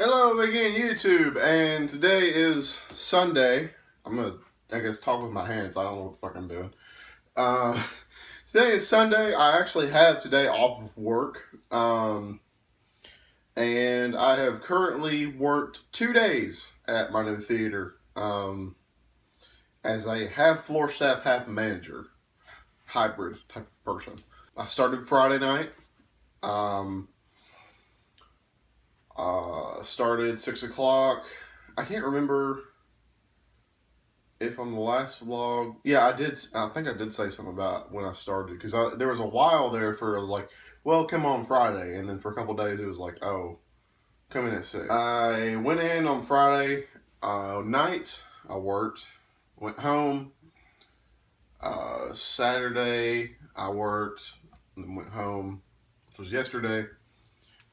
Hello again, YouTube, and today is Sunday. I'm gonna, I guess, talk with my hands. I don't know what the fuck I'm doing. Uh, Today is Sunday. I actually have today off of work, and I have currently worked 2 days at my new theater as a half floor staff, half manager, hybrid type of person. I started Friday night. Um, Started 6 o'clock. I can't remember if on the last vlog, yeah, I did. I think I did say something about when I started because there was a while there for I was like, well, come on Friday, and then for a couple days it was like, oh, come in at 6. I went in on Friday night. I worked, went home. Saturday I worked, and then went home, which was yesterday.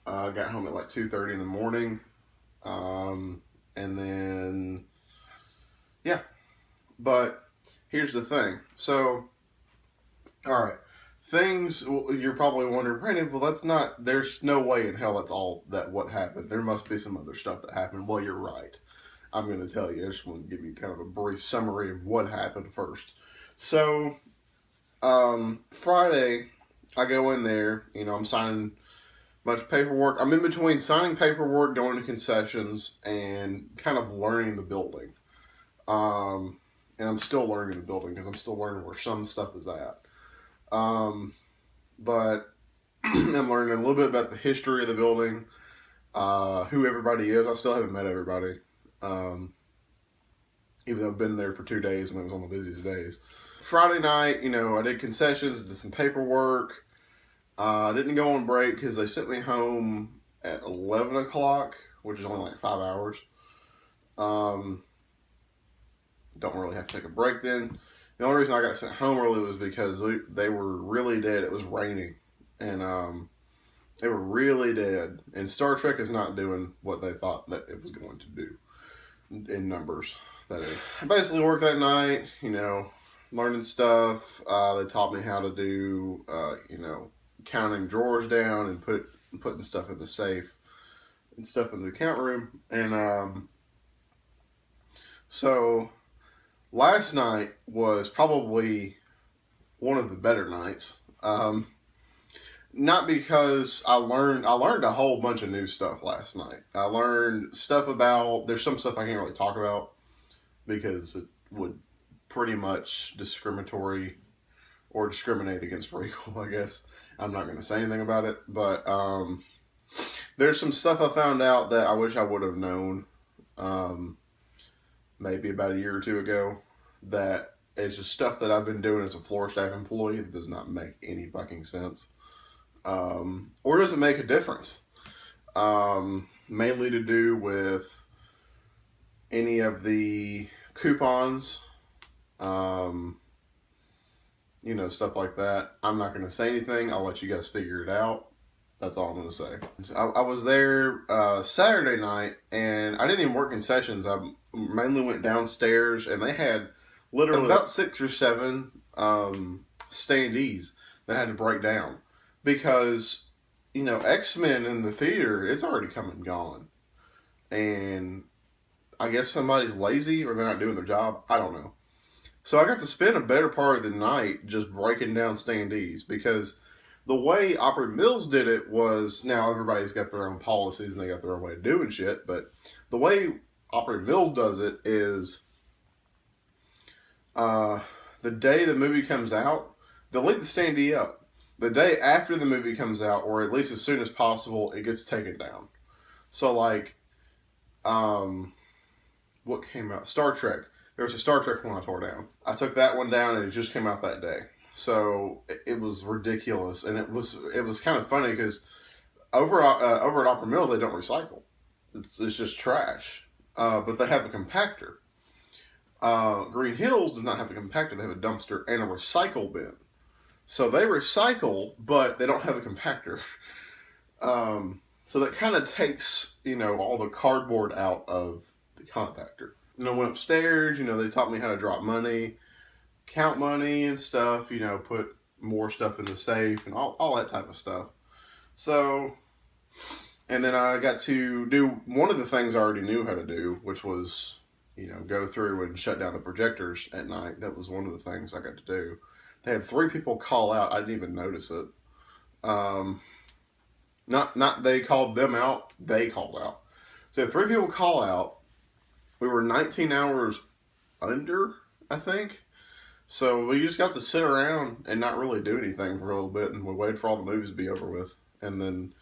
I got home at like 2:30 in the morning, and then yeah. But here's the thing. So, all right, things you're probably wondering, Brandon. Well, that's not. There's no way in hell that's all that what happened. There must be some other stuff that happened. Well, you're right. I'm going to tell you. I just want to give you kind of a brief summary of what happened first. So, Friday, I go in there. I'm signing a bunch of paperwork. I'm in between signing paperwork, going to concessions, and kind of learning the building. And I'm still learning the building because I'm still learning where some stuff is at. But I'm learning a little bit about the history of the building, who everybody is. I still haven't met everybody, even though I've been there for 2 days and it was on the busiest days. Friday night, I did concessions, did some paperwork. I didn't go on break because they sent me home at 11 o'clock, which is only like 5 hours. Don't really have to take a break then. The only reason I got sent home early was because they were really dead. It was raining, and they were really dead. And Star Trek is not doing what they thought that it was going to do in numbers. That is. I basically worked that night, learning stuff. They taught me how to do, counting drawers down and putting stuff in the safe and stuff in the count room. And so last night was probably one of the better nights. Not because I learned a whole bunch of new stuff last night. I learned stuff about, there's some stuff I can't really talk about because it would pretty much discriminate against free people, I guess. I'm not going to say anything about it, but there's some stuff I found out that I wish I would have known maybe about a year or two ago, that it's just stuff that I've been doing as a floor staff employee that does not make any fucking sense, or doesn't make a difference. Mainly to do with any of the coupons, stuff like that. I'm not going to say anything. I'll let you guys figure it out. That's all I'm going to say. I was there Saturday night, and I didn't even work in sessions. I mainly went downstairs, and they had literally about 6 or 7 standees that had to break down because, X-Men in the theater, it's already come and gone. And I guess somebody's lazy or they're not doing their job. I don't know. So I got to spend a better part of the night just breaking down standees because the way Opry Mills did it was, now everybody's got their own policies and they got their own way of doing shit, but the way Opry Mills does it is the day the movie comes out, they'll leave the standee up. The day after the movie comes out, or at least as soon as possible, it gets taken down. So like, what came out? Star Trek. There was a Star Trek one I tore down. I took that one down and it just came out that day. So it was ridiculous, and it was kind of funny because over at Opera Mills they don't recycle. It's just trash. But they have a compactor. Green Hills does not have a compactor. They have a dumpster and a recycle bin. So they recycle, but they don't have a compactor. So that kind of takes all the cardboard out of the compactor. Went upstairs. They taught me how to drop money, count money and stuff, put more stuff in the safe and all that type of stuff. So And then I got to do one of the things I already knew how to do, which was, go through and shut down the projectors at night. That was one of the things I got to do. They had 3 people call out. I didn't even notice it. Um, not they called them out. They called out. So 3 people call out. We were 19 hours under, I think. So we just got to sit around and not really do anything for a little bit, and we waited for all the movies to be over with, and then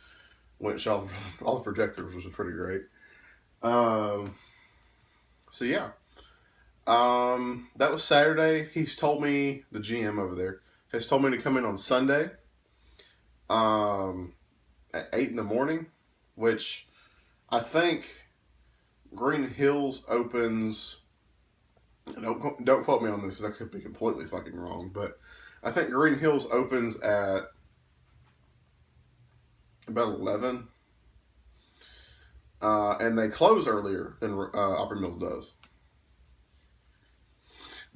went and shot all the projectors, which was pretty great. So yeah, that was Saturday. He's told me, the GM over there has told me to come in on Sunday, at 8 in the morning, which I think Green Hills opens. Don't quote me on this, I could be completely fucking wrong, but I think Green Hills opens at about 11, and they close earlier than Opry Mills does,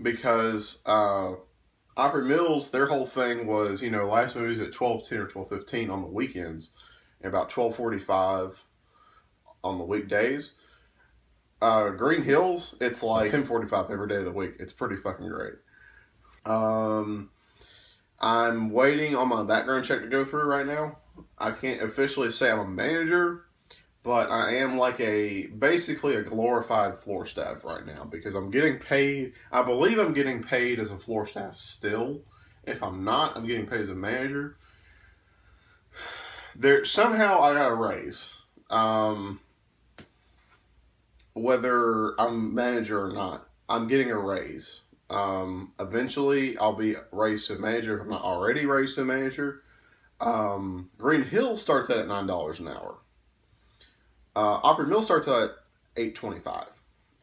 because Opry Mills, their whole thing was, last movies at 12:10 or 12:15 on the weekends, and about 12:45 on the weekdays. Green Hills, it's like 10:45 every day of the week. It's pretty fucking great. I'm waiting on my background check to go through right now. I can't officially say I'm a manager, but I am basically a glorified floor staff right now, because I'm getting paid. I believe I'm getting paid as a floor staff still. If I'm not, I'm getting paid as a manager. Somehow I got a raise. Whether I'm manager or not, I'm getting a raise. Eventually, I'll be raised to a manager if I'm not already raised to a manager. Green Hill starts at $9 an hour. Opry Mill starts at $8.25,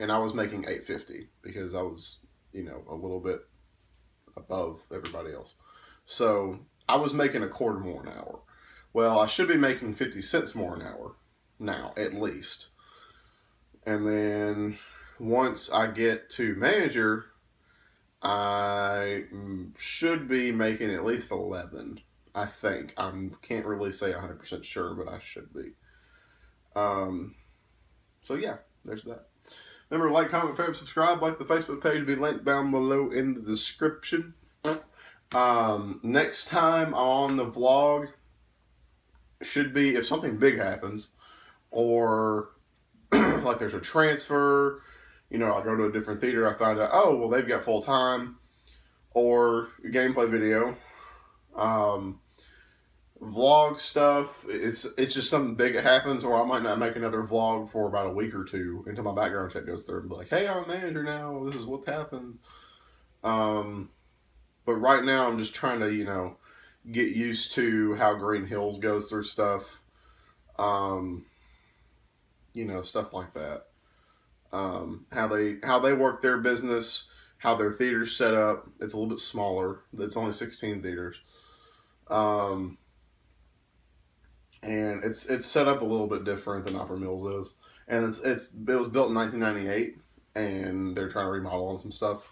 and I was making $8.50 because I was, a little bit above everybody else. So I was making a quarter more an hour. Well, I should be making 50 cents more an hour now, at least. And then once I get to manager, I should be making at least 11, I think. I can't really say 100% sure, but I should be. So yeah, there's that. Remember, like, comment, favorite, subscribe. Like the Facebook page, will be linked down below in the description. Next time on the vlog should be if something big happens, or like there's a transfer, I go to a different theater, I find out, oh, well, they've got full time, or a gameplay video. Vlog stuff, it's just something big that happens, or I might not make another vlog for about a week or two until my background check goes through and be like, hey, I'm a manager now, this is what's happened. But right now I'm just trying to, get used to how Green Hills goes through stuff. Stuff like that. How they work their business, how their theater's set up. It's a little bit smaller. It's only 16 theaters. And it's set up a little bit different than Opry Mills is. And it was built in 1998, and they're trying to remodel on some stuff.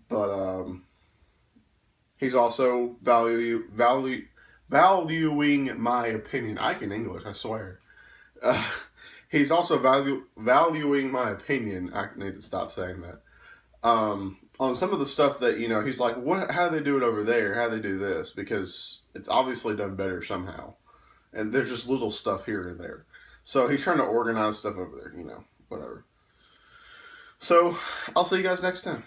But he's also valuing my opinion. I can English, I swear. He's also valuing my opinion. I need to stop saying that. On some of the stuff that, he's like, how do they do it over there? How do they do this? Because it's obviously done better somehow. And there's just little stuff here and there. So he's trying to organize stuff over there, whatever. So I'll see you guys next time.